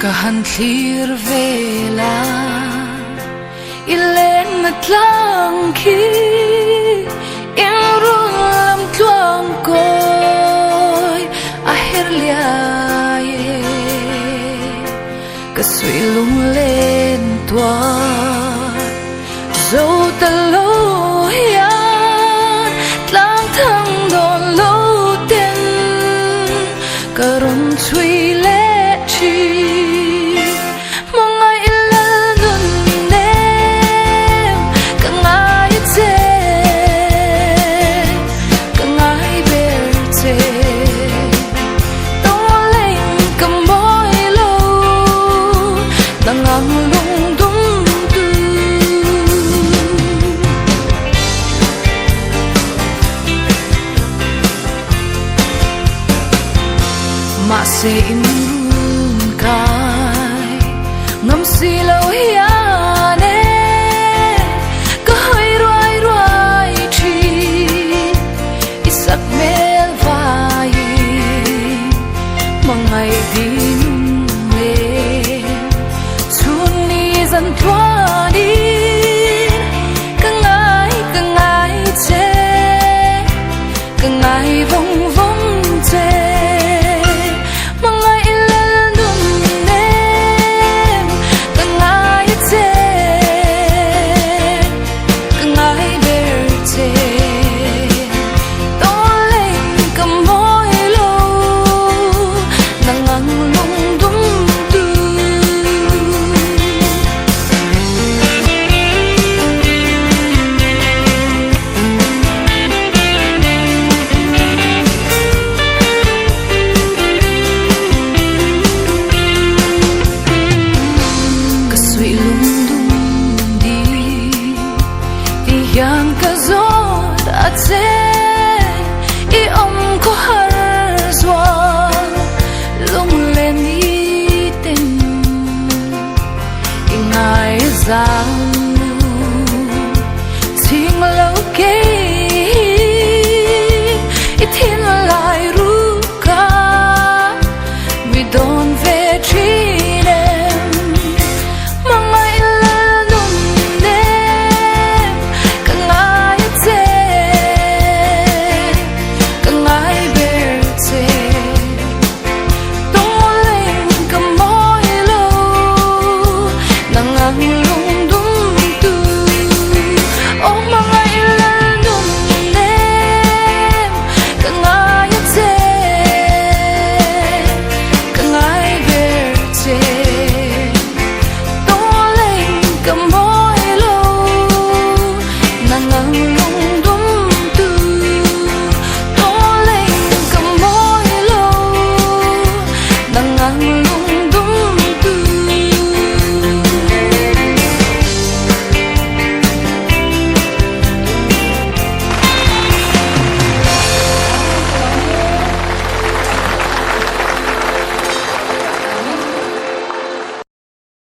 Kahantlir vela ilen matlang ki inrulam tuang koy ahir liaye kasui lung len tua zo talo yan tlang thang don lo ten karon chui le chi mà sẽ in kai ngắm si lâu hiền có hơi ruai ruai chi isat mel vai mà ngày đi về xuân đi dần qua đi cứ ngái chê cứ ngái vong vong chê yang kazor atse I om ko har zwa lung len I ten I ngai zang ting lo ke I tin lai ru ka mi don ve